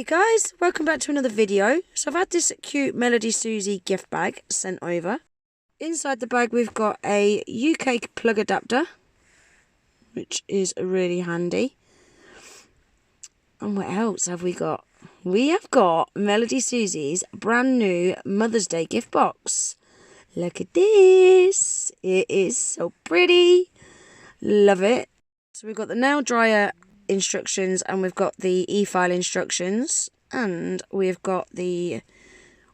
Guys, welcome back to another video. So I've had this cute Melodysusie gift bag sent over. Inside the bag we've got a UK plug adapter, which is really handy. And what else have we got? We have got Melodysusie's brand new Mother's Day gift box. Look at this. It is so pretty. Love it. So we've got the nail dryer instructions, and we've got the Efile instructions, and we've got the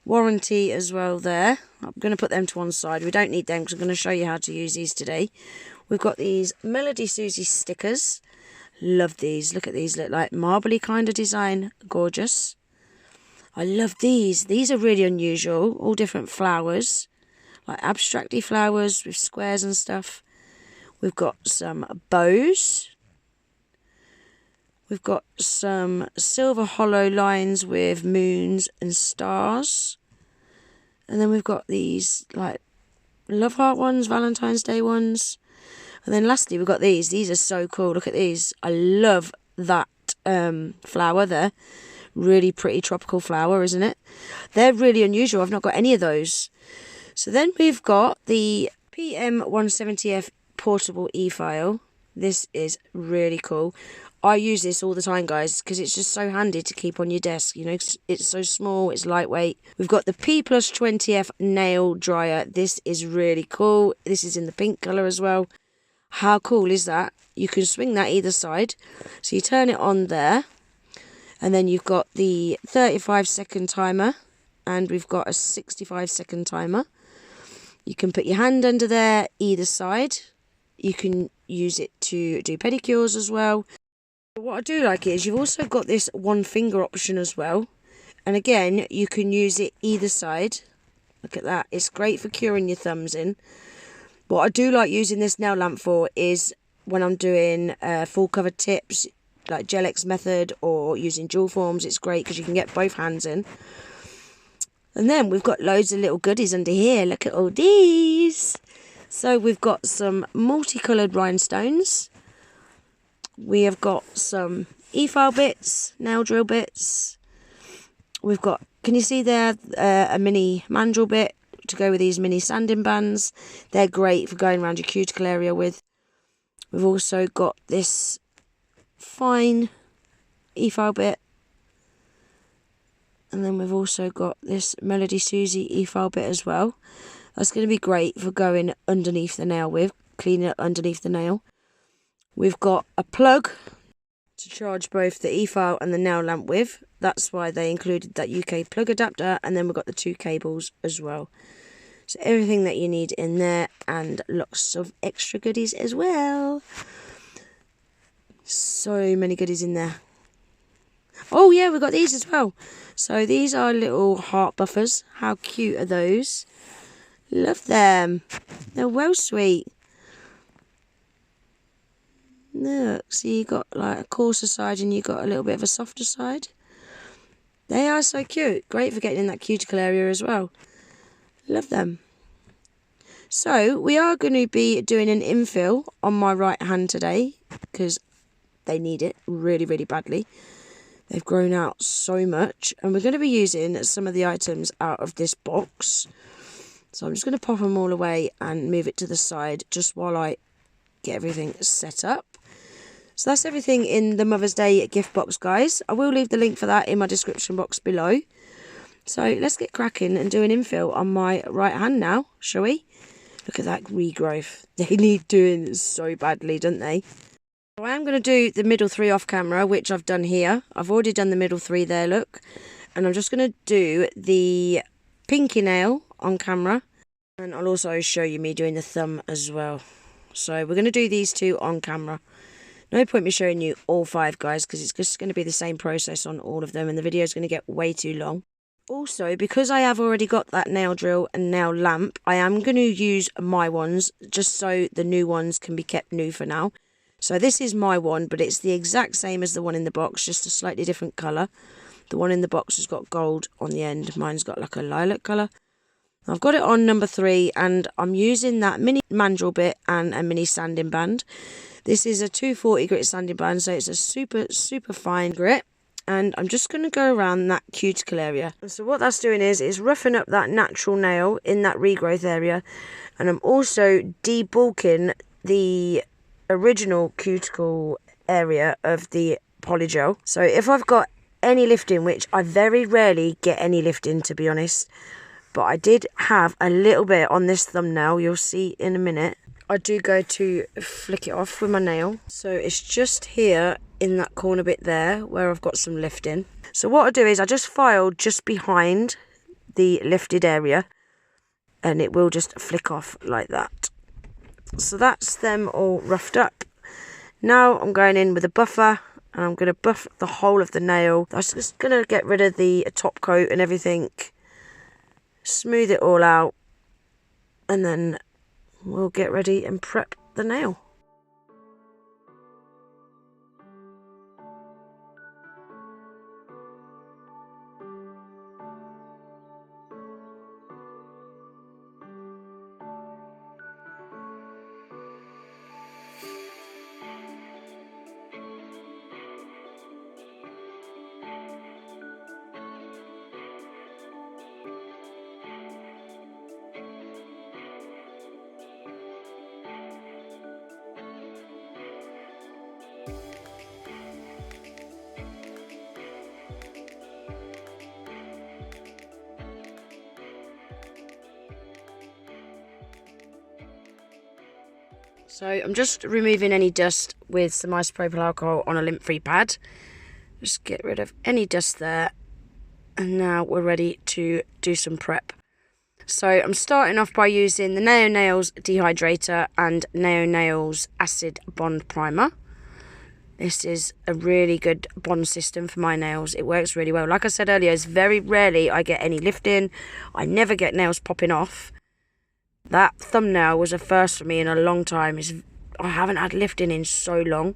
warranty as well there. I'm going to put them to one side. We don't need them because I'm going to show you how to use these today. We've got these Melodysusie stickers. Love these. Look at these. Look like marbly kind of design. Gorgeous. I love these. These are really unusual. All different flowers, like abstracty flowers with squares and stuff. We've got some bows. We've got some silver hollow lines with moons and stars. And then we've got these like love heart ones, Valentine's Day ones. And then lastly we've got these. These are so cool. Look at these. I love that flower there. Really pretty tropical flower, isn't it? They're really unusual. I've not got any of those. So then we've got the PM170F portable e-file. This is really cool. I use this all the time, guys, because it's just so handy to keep on your desk. You know, it's so small, it's lightweight. We've got the P+20F nail dryer. This is really cool. This is in the pink colour as well. How cool is that? You can swing that either side. So you turn it on there. And then you've got the 35-second timer. And we've got a 65-second timer. You can put your hand under there either side. You can use it to do pedicures as well. What I do like is you've also got this one finger option as well. And again, you can use it either side. Look at that. It's great for curing your thumbs in. What I do like using this nail lamp for is when I'm doing full cover tips, like Gel X method or using jewel forms. It's great because you can get both hands in. And then we've got loads of little goodies under here. Look at all these. So we've got some multicoloured rhinestones. We have got some e-file bits, nail drill bits. We've got, can you see there, a mini mandrel bit to go with these mini sanding bands. They're great for going around your cuticle area with. We've also got this fine e-file bit. And then we've also got this Melodysusie e-file bit as well. That's going to be great for going underneath the nail with, cleaning it underneath the nail. We've got a plug to charge both the e-file and the nail lamp with. That's why they included that UK plug adapter. And then we've got the two cables as well. So everything that you need in there, and lots of extra goodies as well. So many goodies in there. Oh yeah, we've got these as well. So these are little heart buffers. How cute are those? Love them. They're well sweet. Look, so you got like a coarser side and you got a little bit of a softer side. They are so cute. Great for getting in that cuticle area as well. Love them. So we are going to be doing an infill on my right hand today because they need it really, really badly. They've grown out so much, and we're going to be using some of the items out of this box. So I'm just going to pop them all away and move it to the side just while I get everything set up. So that's everything in the Mother's Day gift box, guys. I will leave the link for that in my description box below. So let's get cracking and do an infill on my right hand now, shall we? Look at that regrowth. They need doing so badly, don't they? So I am going to do the middle three off camera, which I've done here. I've already done the middle three there, look. And I'm just going to do the pinky nail on camera. And I'll also show you me doing the thumb as well. So we're going to do these two on camera. No point me showing you all five, guys, because it's just going to be the same process on all of them, and the video is going to get way too long. Also, because I have already got that nail drill and nail lamp, I am going to use my ones just so the new ones can be kept new for now. So this is my one, but it's the exact same as the one in the box, just a slightly different colour. The one in the box has got gold on the end. Mine's got like a lilac colour. I've got it on number 3, and I'm using that mini mandrel bit and a mini sanding band. This is a 240 grit sanding band, so it's a super fine grit. and I'm just going to go around that cuticle area. So what that's doing is roughing up that natural nail in that regrowth area, and I'm also debulking the original cuticle area of the polygel. So if I've got any lifting, which I very rarely get any lifting to be honest, but I did have a little bit on this thumbnail, you'll see in a minute, I do go to flick it off with my nail. So it's just here in that corner bit there where I've got some lifting. So what I do is I just file just behind the lifted area, and it will just flick off like that. So that's them all roughed up. Now I'm going in with a buffer, and I'm going to buff the whole of the nail. That's just going to get rid of the top coat and everything, smooth it all out, and then we'll get ready and prep the nail. So I'm just removing any dust with some isopropyl alcohol on a lint-free pad. Just get rid of any dust there. And now we're ready to do some prep. So I'm starting off by using the Neo Nails Dehydrator and Neo Nails Acid Bond Primer. This is a really good bond system for my nails. It works really well. Like I said earlier, it's very rarely I get any lifting. I never get nails popping off. That thumbnail was a first for me in a long time. I haven't had lifting in so long.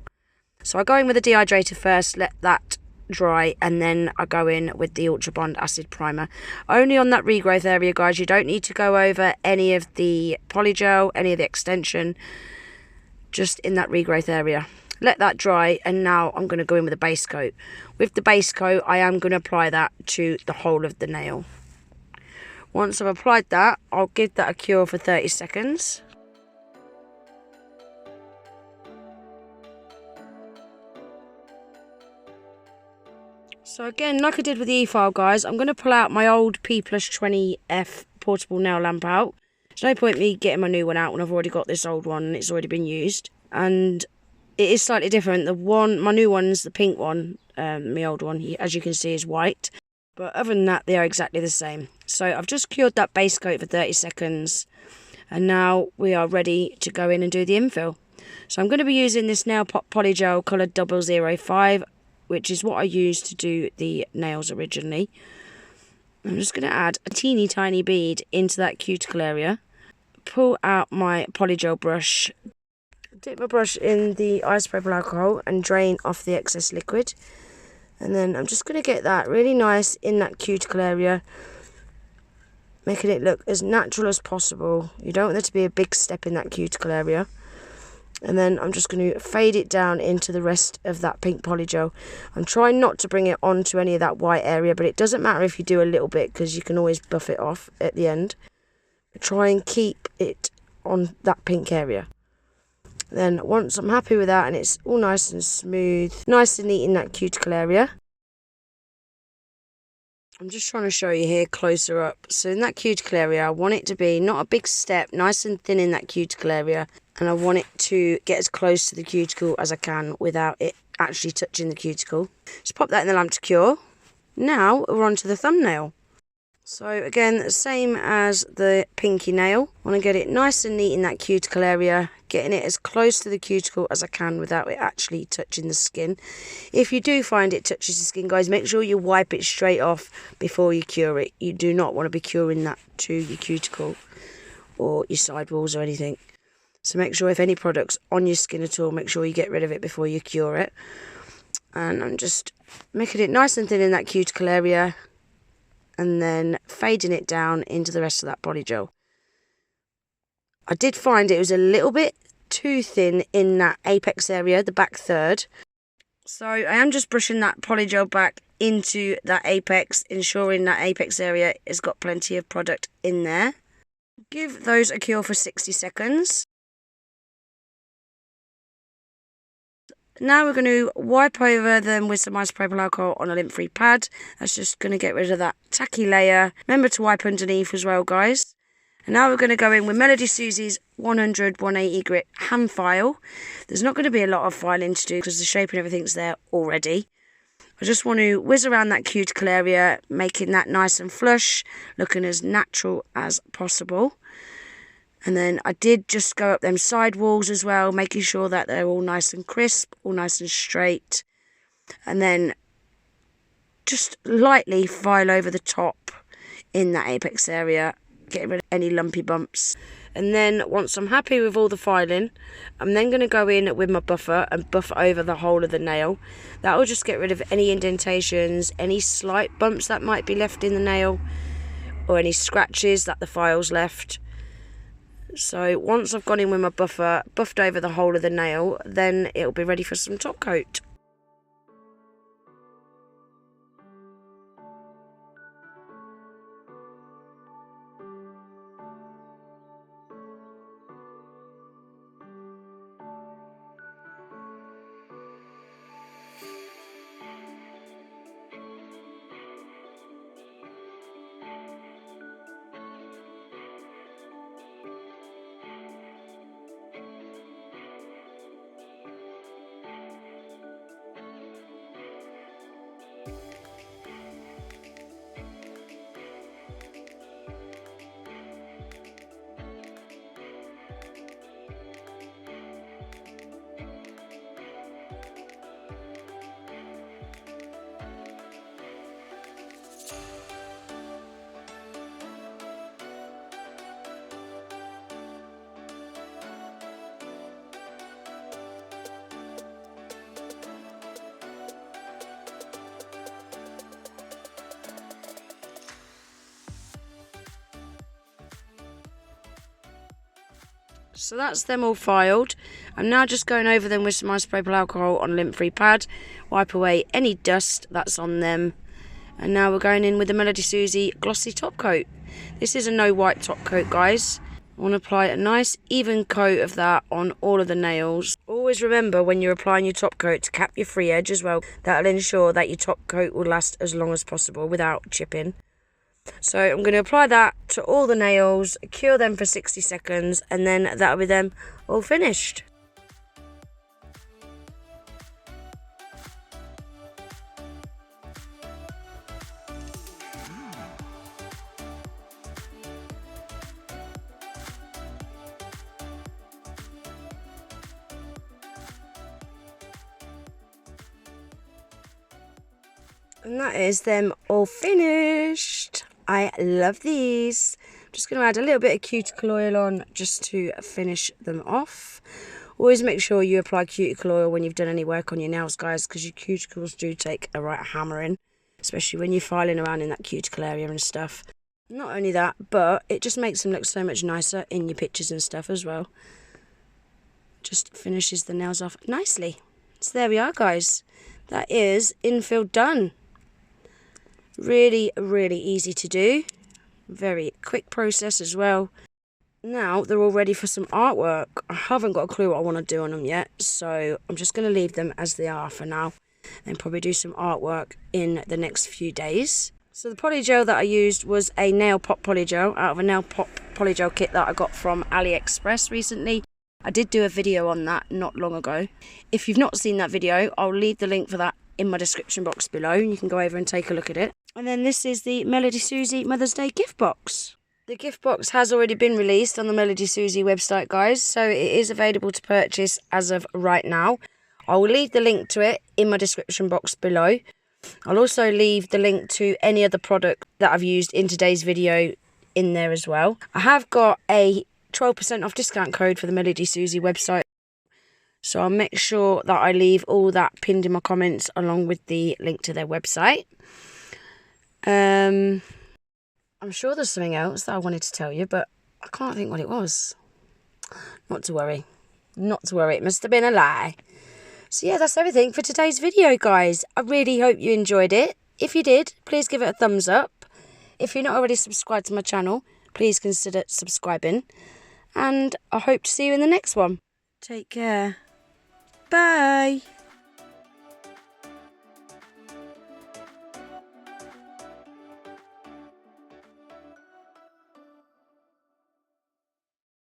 So I go in with the dehydrator first, let that dry, and then I go in with the Ultra Bond Acid Primer. Only on that regrowth area, guys. You don't need to go over any of the polygel, any of the extension. Just in that regrowth area. Let that dry, and now I'm going to go in with a base coat. With the base coat, I am going to apply that to the whole of the nail. Once I've applied that, I'll give that a cure for 30 seconds. So again, like I did with the Efile, guys, I'm going to pull out my old P+20F portable nail lamp out. There's no point me getting my new one out when I've already got this old one and it's already been used. And it is slightly different. My new one's the pink one. My old one, as you can see, is white. But other than that, they are exactly the same. So I've just cured that base coat for 30 seconds. And now we are ready to go in and do the infill. So I'm going to be using this Nailpop Polygel Coloured 005, which is what I used to do the nails originally. I'm just going to add a teeny tiny bead into that cuticle area. Pull out my polygel brush. Dip my brush in the isopropyl alcohol and drain off the excess liquid. And then I'm just going to get that really nice in that cuticle area, making it look as natural as possible. You don't want there to be a big step in that cuticle area. And then I'm just going to fade it down into the rest of that pink polygel. I'm trying not to bring it onto any of that white area, but it doesn't matter if you do a little bit because you can always buff it off at the end. But try and keep it on that pink area. Then once I'm happy with that and it's all nice and smooth, nice and neat in that cuticle area. I'm just trying to show you here closer up. So in that cuticle area, I want it to be not a big step, nice and thin in that cuticle area. And I want it to get as close to the cuticle as I can without it actually touching the cuticle. Just pop that in the lamp to cure. Now we're on to the thumbnail. So again, same as the pinky nail. I want to get it nice and neat in that cuticle area, getting it as close to the cuticle as I can without it actually touching the skin. If you do find it touches the skin, guys, make sure you wipe it straight off before you cure it. You do not want to be curing that to your cuticle or your sidewalls or anything. So make sure if any product's on your skin at all, make sure you get rid of it before you cure it. And I'm just making it nice and thin in that cuticle area, and then fading it down into the rest of that polygel. I did find it was a little bit too thin in that apex area, the back third. So I am just brushing that polygel back into that apex, ensuring that apex area has got plenty of product in there. Give those a cure for 60 seconds. Now we're going to wipe over them with some isopropyl alcohol on a lint-free pad. That's just going to get rid of that tacky layer. Remember to wipe underneath as well, guys. And now we're going to go in with Melodysusie's 100/180 grit hand file. There's not going to be a lot of filing to do because the shape and everything's there already. I just want to whiz around that cuticle area, making that nice and flush, looking as natural as possible. And then I did just go up them side walls as well, making sure that they're all nice and crisp, all nice and straight. And then just lightly file over the top in that apex area, getting rid of any lumpy bumps. And then once I'm happy with all the filing, I'm then going to go in with my buffer and buff over the whole of the nail. That will just get rid of any indentations, any slight bumps that might be left in the nail, or any scratches that the file's left. So once I've gone in with my buffer, buffed over the whole of the nail, then it'll be ready for some top coat. So that's them all filed. I'm now just going over them with some isopropyl alcohol on a lint-free pad. Wipe away any dust that's on them. And now we're going in with the Melodysusie glossy top coat. This is a no white top coat, guys. I want to apply a nice even coat of that on all of the nails. Always remember when you're applying your top coat to cap your free edge as well. That'll ensure that your top coat will last as long as possible without chipping. So I'm going to apply that to all the nails, cure them for 60 seconds, and then that'll be them all finished. And that is them all finished. I love these. I'm just going to add a little bit of cuticle oil on just to finish them off. Always make sure you apply cuticle oil when you've done any work on your nails, guys, because your cuticles do take a right hammering, especially when you're filing around in that cuticle area and stuff. Not only that, but it just makes them look so much nicer in your pictures and stuff as well. Just finishes the nails off nicely. So there we are, guys. That is infill done. Really, really easy to do. Very quick process as well. Now they're all ready for some artwork. I haven't got a clue what I want to do on them yet, so I'm just going to leave them as they are for now and probably do some artwork in the next few days. So the polygel that I used was a Nailpop polygel out of a Nailpop polygel kit that I got from AliExpress recently. I did do a video on that not long ago. If you've not seen that video, I'll leave the link for that in my description box below, and you can go over and take a look at it. And then this is the Melodysusie Mother's Day gift box. The gift box has already been released on the Melodysusie website, guys, so it is available to purchase as of right now. I will leave the link to it in my description box below. I'll also leave the link to any other product that I've used in today's video in there as well. I have got a 12% off discount code for the Melodysusie website, so I'll make sure that I leave all that pinned in my comments along with the link to their website. I'm sure there's something else that I wanted to tell you, but I can't think what it was. Not to worry. Not to worry. It must have been a lie. So yeah, that's everything for today's video, guys. I really hope you enjoyed it. If you did, please give it a thumbs up. If you're not already subscribed to my channel, please consider subscribing. And I hope to see you in the next one. Take care. Bye.